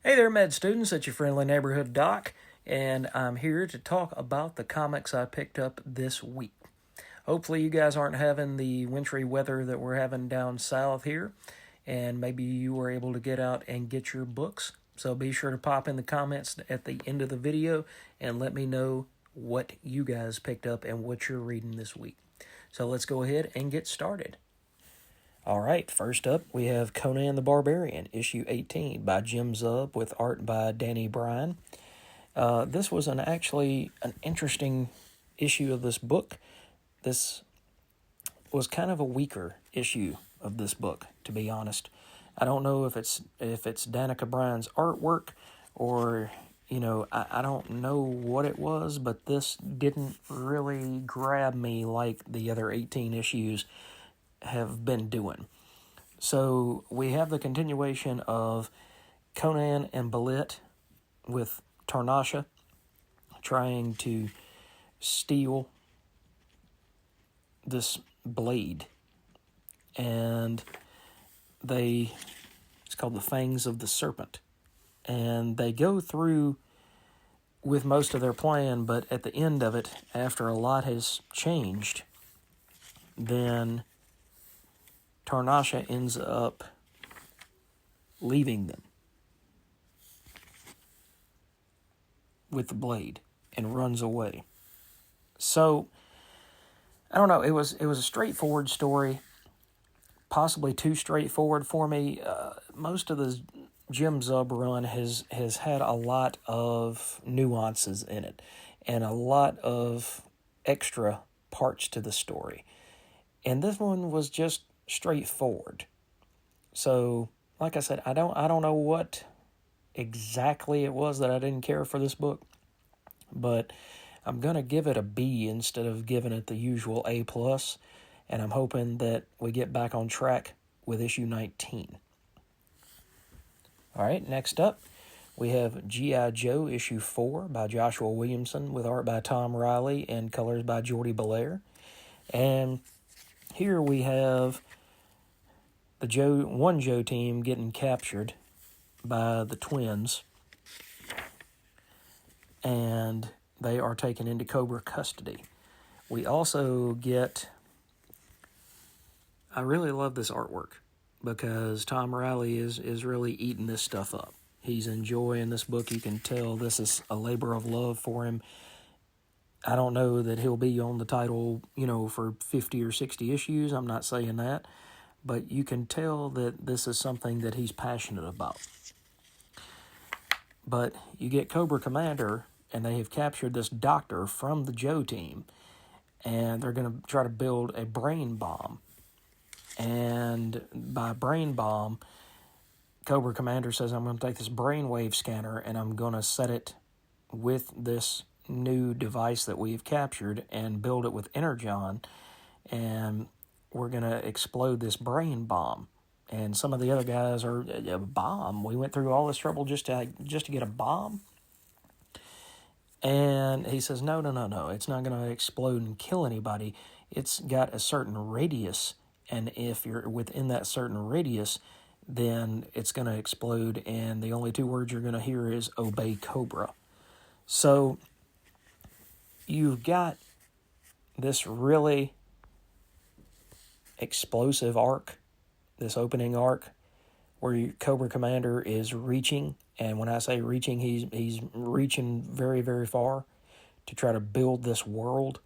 Hey there, med students. It's your friendly neighborhood doc, and I'm here to talk about the comics I picked up this week. Hopefully, you guys aren't having the wintry weather that we're having down south here, and maybe you were able to get out and get your books. So be sure to pop in the comments at the end of the video and let me know what you guys picked up and what you're reading this week. So let's go ahead and get started. All right, first up, we have Conan the Barbarian, issue 18 by Jim Zub with art by Danny Bryan. This was actually an interesting issue of this book. This was kind of a weaker issue of this book, to be honest. I don't know if it's Danica Bryan's artwork or, I don't know what it was, but this didn't really grab me like the other 18 issues have been doing. So we have the continuation of Conan and Belit with Tarnasha trying to steal this blade, and it's called the Fangs of the Serpent, and they go through with most of their plan, but at the end of it, after a lot has changed, then Tarnasha ends up leaving them with the blade and runs away. So, I don't know, it was a straightforward story, possibly too straightforward for me. Most of the Jim Zub run has had a lot of nuances in it and a lot of extra parts to the story. And this one was just straightforward. So, like I said, I don't know what exactly it was that I didn't care for this book, but I'm going to give it a B instead of giving it the usual A+, and I'm hoping that we get back on track with issue 19. All right, next up, we have G.I. Joe issue 4 by Joshua Williamson with art by Tom Riley and colors by Jordi Belair. And here we have the Joe team getting captured by the twins, and they are taken into Cobra custody. We also get, I really love this artwork because Tom Riley is really eating this stuff up. He's enjoying this book. You can tell this is a labor of love for him. I don't know that he'll be on the title, for 50 or 60 issues. I'm not saying that. But you can tell that this is something that he's passionate about. But you get Cobra Commander, and they have captured this doctor from the Joe team, and they're going to try to build a brain bomb. And by brain bomb, Cobra Commander says, I'm going to take this brainwave scanner, and I'm going to set it with this new device that we've captured and build it with Energon, and we're going to explode this brain bomb. And some of the other guys are, a bomb? We went through all this trouble just to get a bomb? And he says, no, it's not going to explode and kill anybody. It's got a certain radius, and if you're within that certain radius, then it's going to explode, and the only two words you're going to hear is obey Cobra. So you've got this really explosive arc, this opening arc, where Cobra Commander is reaching, and when I say reaching, he's reaching very, very far to try to build this world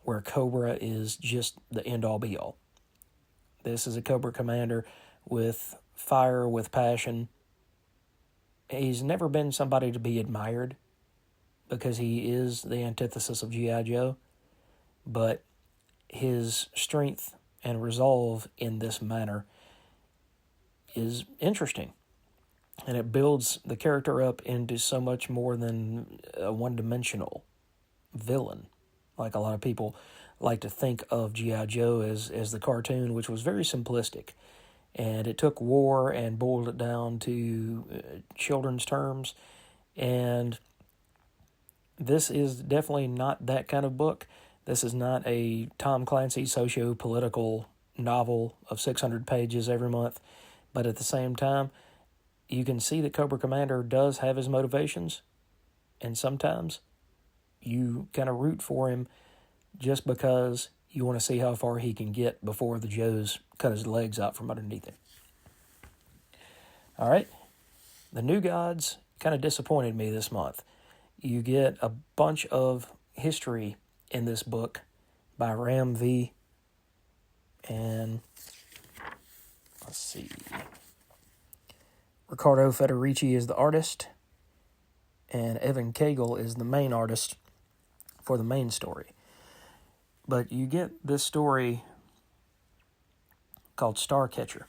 where Cobra is just the end-all be-all. This is a Cobra Commander with fire, with passion. He's never been somebody to be admired because he is the antithesis of G.I. Joe, but his strength and resolve in this manner is interesting, and it builds the character up into so much more than a one-dimensional villain, like a lot of people like to think of G.I. Joe as the cartoon, which was very simplistic, and it took war and boiled it down to children's terms, and this is definitely not that kind of book. This is not a Tom Clancy socio-political novel of 600 pages every month, but at the same time, you can see that Cobra Commander does have his motivations, and sometimes you kind of root for him just because you want to see how far he can get before the Joes cut his legs out from underneath him. All right, the New Gods kind of disappointed me this month. You get a bunch of history in this book by Ram V. And let's see. Ricardo Federici is the artist, and Evan Cagle is the main artist for the main story. But you get this story called Starcatcher,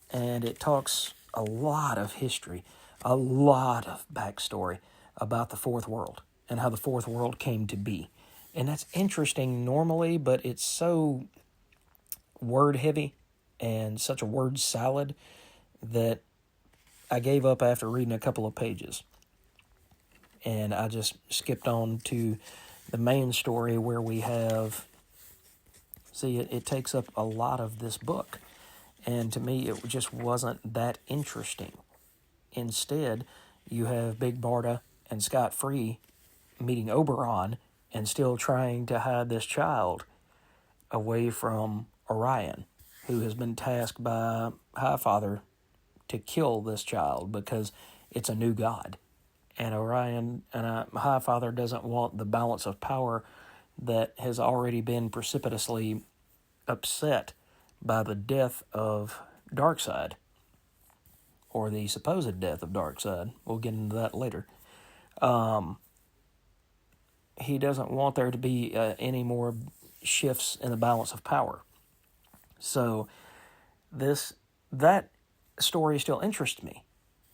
and it talks a lot of history, a lot of backstory about the Fourth World and how the Fourth World came to be. And that's interesting normally, but it's so word heavy and such a word salad that I gave up after reading a couple of pages. And I just skipped on to the main story where we have... See, it takes up a lot of this book. And to me, it just wasn't that interesting. Instead, you have Big Barda and Scott Free meeting Oberon and still trying to hide this child away from Orion, who has been tasked by Highfather to kill this child because it's a new god. And Orion and Highfather doesn't want the balance of power that has already been precipitously upset by the death of Darkseid, or the supposed death of Darkseid. We'll get into that later. He doesn't want there to be any more shifts in the balance of power. So that story still interests me,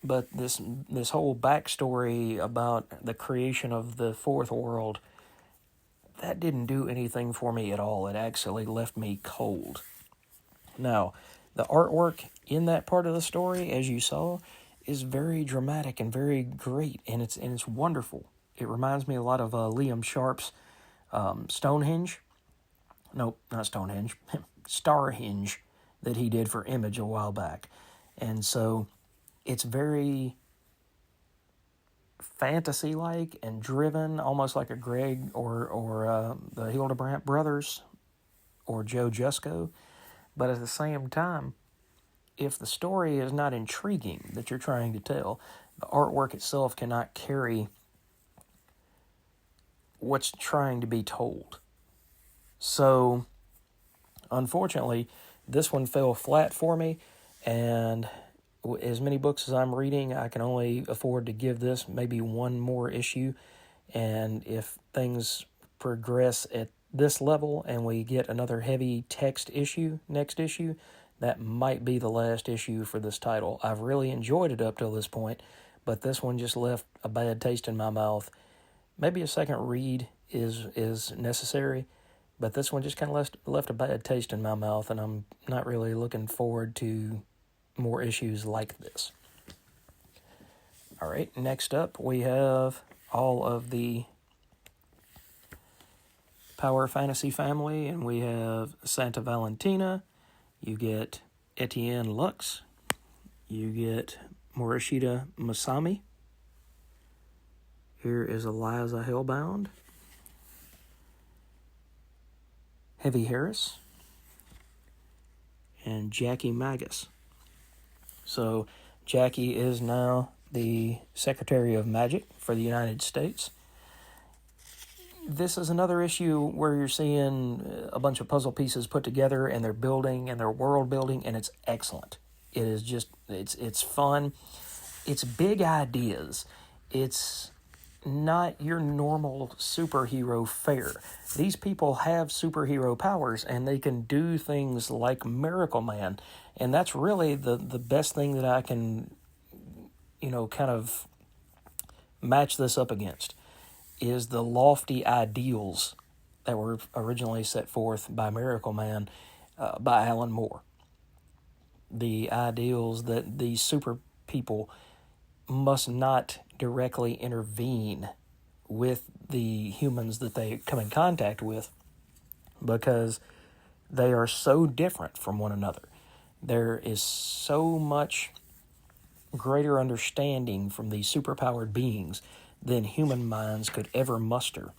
but this whole backstory about the creation of the Fourth World, that didn't do anything for me at all. It actually left me cold. Now, the artwork in that part of the story, as you saw, is very dramatic and very great, and it's wonderful. It reminds me a lot of Liam Sharp's Stonehenge. Nope, not Stonehenge. Starhenge that he did for Image a while back. And so it's very fantasy-like and driven, almost like a Greg or the Hildebrandt brothers or Joe Jusko. But at the same time, if the story is not intriguing that you're trying to tell, the artwork itself cannot carry what's trying to be told. So, unfortunately, this one fell flat for me, and as many books as I'm reading, I can only afford to give this maybe one more issue, and if things progress at this level and we get another heavy text issue, next issue, that might be the last issue for this title. I've really enjoyed it up till this point, but this one just left a bad taste in my mouth. Maybe a second read is necessary, but this one just kind of left a bad taste in my mouth, and I'm not really looking forward to more issues like this. All right, next up we have all of the Power Fantasy family, and we have Santa Valentina. You get Etienne Lux. You get Morishita Masami. Here is Eliza Hellbound. Heavy Harris. And Jackie Magus. So Jackie is now the Secretary of Magic for the United States. This is another issue where you're seeing a bunch of puzzle pieces put together, and they're building, and they're world building, and it's excellent. It is just, it's fun. It's big ideas. It's not your normal superhero fare. These people have superhero powers, and they can do things like Miracle Man, and that's really the best thing that I can, kind of match this up against, is the lofty ideals that were originally set forth by Miracle Man by Alan Moore. The ideals that these super people must not directly intervene with the humans that they come in contact with, because they are so different from one another. There is so much greater understanding from these superpowered beings than human minds could ever muster.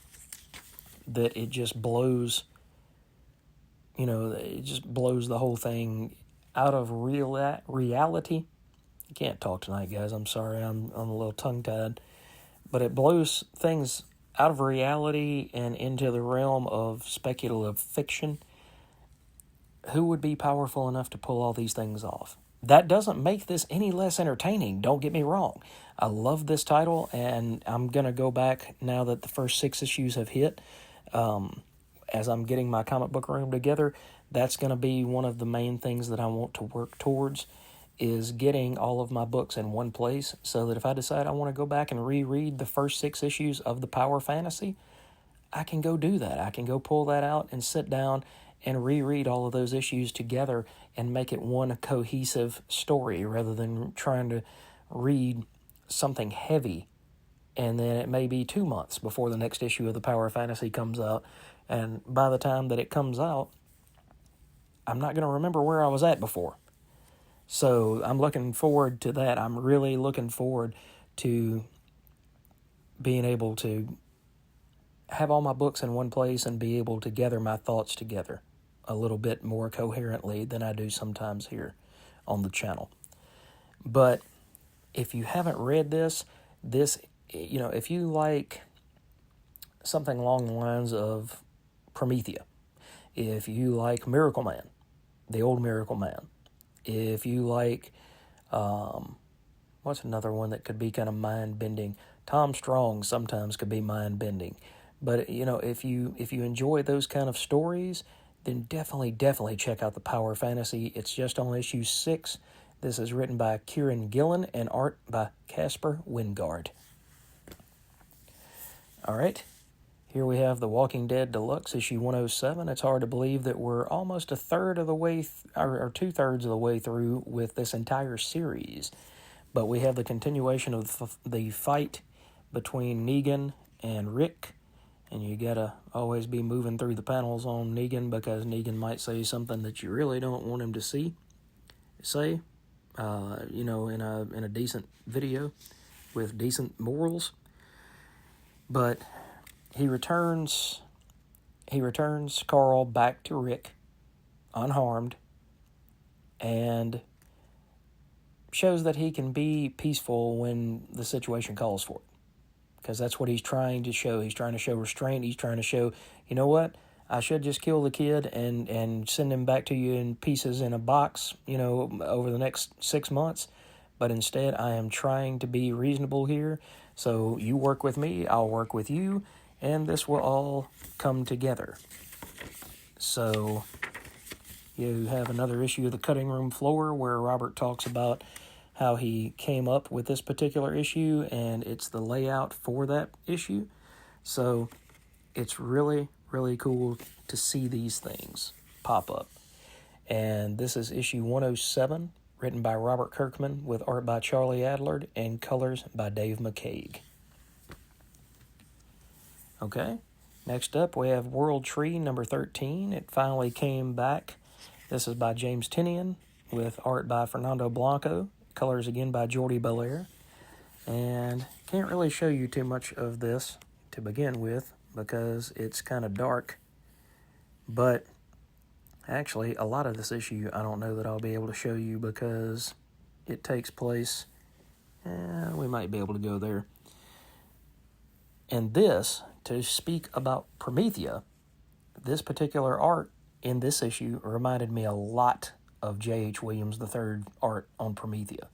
That it just blows, it just blows the whole thing out of reality. I can't talk tonight, guys. I'm sorry. I'm a little tongue-tied. But it blows things out of reality and into the realm of speculative fiction. Who would be powerful enough to pull all these things off? That doesn't make this any less entertaining, don't get me wrong. I love this title, and I'm going to go back now that the first 6 issues have hit. As I'm getting my comic book room together, that's going to be one of the main things that I want to work towards, is getting all of my books in one place, so that if I decide I want to go back and reread the first 6 issues of the Power Fantasy, I can go do that. I can go pull that out and sit down and reread all of those issues together and make it one cohesive story, rather than trying to read something heavy and then it may be 2 months before the next issue of the Power Fantasy comes out, and by the time that it comes out, I'm not going to remember where I was at before. So I'm looking forward to that. I'm really looking forward to being able to have all my books in one place and be able to gather my thoughts together a little bit more coherently than I do sometimes here on the channel. But if you haven't read this, if you like something along the lines of Promethea, if you like Miracle Man, the old Miracle Man, if you like, what's another one that could be kind of mind-bending? Tom Strong sometimes could be mind-bending. But, if you enjoy those kind of stories, then definitely check out the Power Fantasy. It's just on issue 6. This is written by Kieran Gillen and art by Casper Wingard. All right, here we have The Walking Dead Deluxe, issue 107. It's hard to believe that we're almost a third of the way, or 2/3 of the way through with this entire series. But we have the continuation of the fight between Negan and Rick. And you gotta always be moving through the panels on Negan, because Negan might say something that you really don't want him to say, in a decent video with decent morals. But he returns Carl back to Rick unharmed, and shows that he can be peaceful when the situation calls for it. Because that's what he's trying to show. He's trying to show restraint. He's trying to show, you know what? I should just kill the kid and send him back to you in pieces in a box, over the next 6 months. But instead, I am trying to be reasonable here. So you work with me, I'll work with you, and this will all come together. So you have another issue of the Cutting Room Floor where Robert talks about how he came up with this particular issue, and it's the layout for that issue. So it's really, really cool to see these things pop up. And this is issue 107, written by Robert Kirkman, with art by Charlie Adlard and colors by Dave McCaig. Okay, next up we have World Tree number 13. It finally came back. This is by James Tynion, with art by Fernando Blanco, colors again by Jordi Belair. And can't really show you too much of this to begin with because it's kind of dark. But actually, a lot of this issue I don't know that I'll be able to show you because it takes place... we might be able to go there. And this, to speak about Promethea, this particular art in this issue reminded me a lot of J.H. Williams III art on Promethea,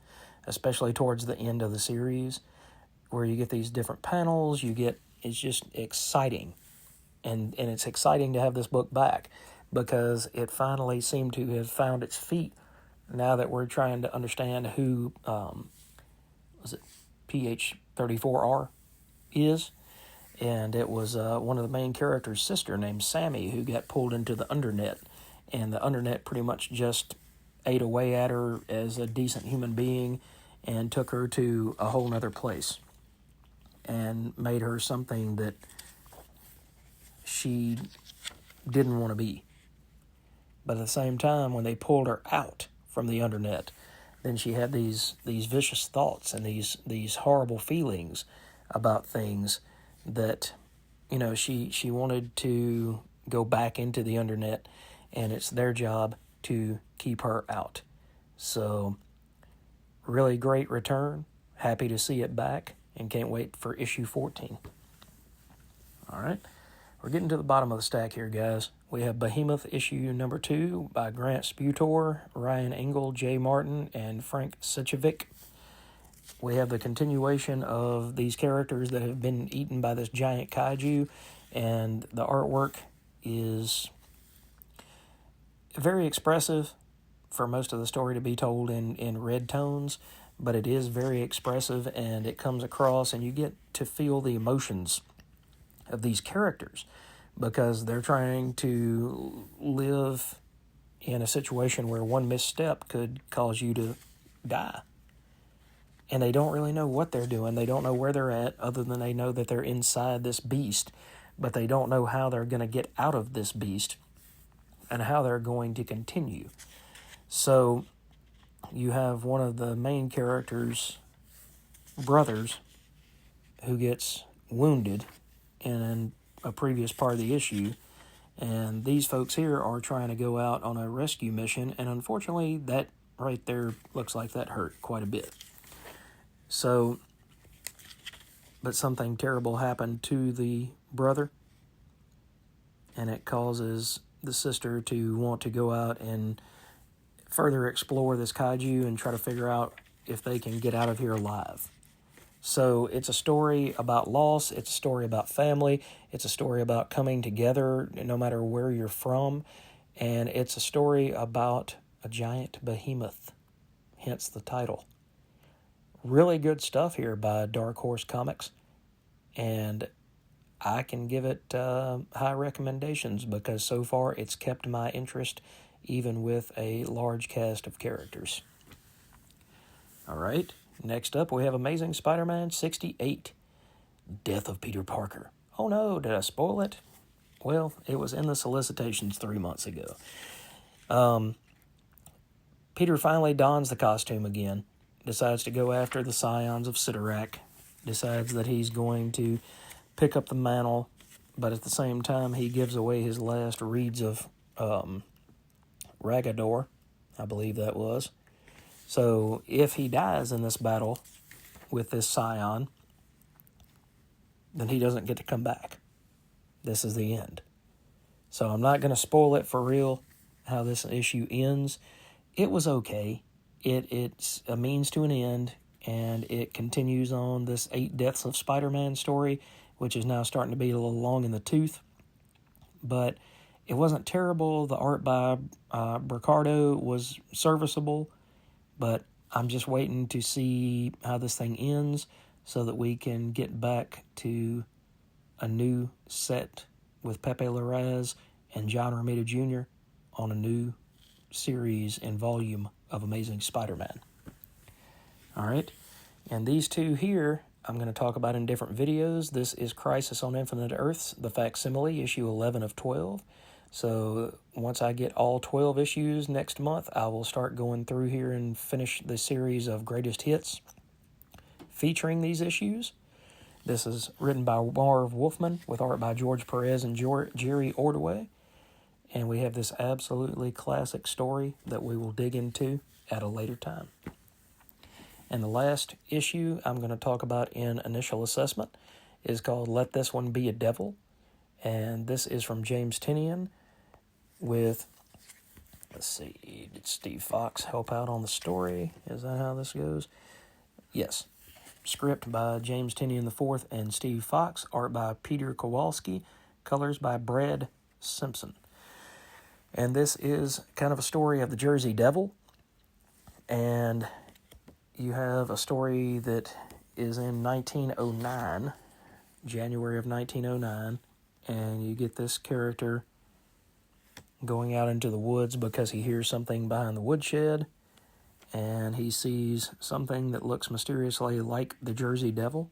especially towards the end of the series, where you get these different panels, it's just exciting. And it's exciting to have this book back, because it finally seemed to have found its feet now that we're trying to understand who, PH-34R is. And it was one of the main characters' sister named Sammy who got pulled into the Undernet. And the Undernet pretty much just ate away at her as a decent human being and took her to a whole nother place and made her something that she didn't want to be. But at the same time, when they pulled her out from the Undernet, then she had these vicious thoughts and these horrible feelings about things that, she wanted to go back into the Undernet, and it's their job to keep her out. So, really great return. Happy to see it back, and can't wait for issue 14. All right. We're getting to the bottom of the stack here, guys. We have Behemoth issue number 2 by Grant Sputor, Ryan Engel, Jay Martin, and Frank Sechevic. We have the continuation of these characters that have been eaten by this giant kaiju, and the artwork is very expressive for most of the story to be told in red tones, but it is very expressive, and it comes across, and you get to feel the emotions of these characters because they're trying to live in a situation where one misstep could cause you to die. And they don't really know what they're doing. They don't know where they're at, other than they know that they're inside this beast, but they don't know how they're going to get out of this beast and how they're going to continue. So you have one of the main characters' brothers who gets wounded in a previous part of the issue, and these folks here are trying to go out on a rescue mission, and unfortunately that right there looks like that hurt quite a bit. So, but something terrible happened to the brother, and it causes the sister to want to go out and further explore this kaiju and try to figure out if they can get out of here alive. So it's a story about loss, it's a story about family, it's a story about coming together no matter where you're from, and it's a story about a giant behemoth, hence the title. Really good stuff here by Dark Horse Comics, and I can give it high recommendations because so far it's kept my interest even with a large cast of characters. All right, next up we have Amazing Spider-Man 68, Death of Peter Parker. Oh no, did I spoil it? Well, it was in the solicitations 3 months ago. Peter finally dons the costume again, decides to go after the Scions of Cyttorak, decides that he's going to pick up the mantle, but at the same time he gives away his last reeds of Ragador, I believe that was. So if he dies in this battle with this Scion, then he doesn't get to come back. This is the end. So I'm not going to spoil it for real, how this issue ends. It was okay. It's a means to an end, and it continues on this 8 Deaths of Spider-Man story, which is now starting to be a little long in the tooth. But it wasn't terrible. The art by Ricardo was serviceable, but I'm just waiting to see how this thing ends so that we can get back to a new set with Pepe Larraz and John Romita Jr. on a new series and volume of Amazing Spider-Man. All right, and these two here I'm going to talk about in different videos. This is Crisis on Infinite Earths, the facsimile, issue 11 of 12. So once I get all 12 issues next month, I will start going through here and finish the series of greatest hits featuring these issues. This is written by Marv Wolfman with art by George Perez and Jerry Ordway. And we have this absolutely classic story that we will dig into at a later time. And the last issue I'm going to talk about in initial assessment is called Let This One Be a Devil. And this is from James Tynion with, let's see, did Steve Fox help out on the story? Is that how this goes? Yes. Script by James Tynion IV and Steve Fox. Art by Peter Kowalski. Colors by Brad Simpson. And this is kind of a story of the Jersey Devil. And you have a story that is in 1909, January of 1909. And you get this character going out into the woods because he hears something behind the woodshed. And he sees something that looks mysteriously like the Jersey Devil.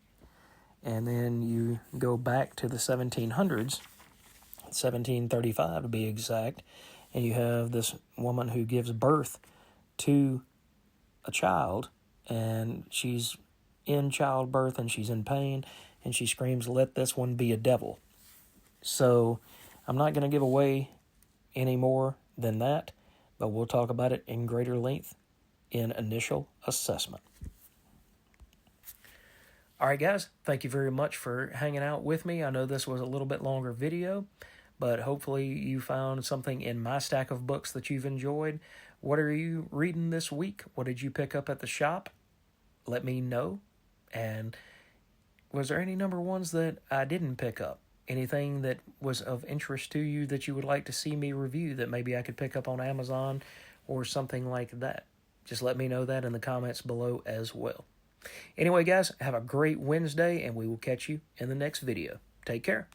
And then you go back to the 1700s, 1735 to be exact, and you have this woman who gives birth to a child and she's in childbirth and she's in pain and she screams, "Let this one be a devil." So I'm not going to give away any more than that, but we'll talk about it in greater length in initial assessment. All right, guys, thank you very much for hanging out with me. I know this was a little bit longer video, but hopefully you found something in my stack of books that you've enjoyed. What are you reading this week? What did you pick up at the shop? Let me know. And was there any number ones that I didn't pick up? Anything that was of interest to you that you would like to see me review that maybe I could pick up on Amazon or something like that? Just let me know that in the comments below as well. Anyway, guys, have a great Wednesday, and we will catch you in the next video. Take care.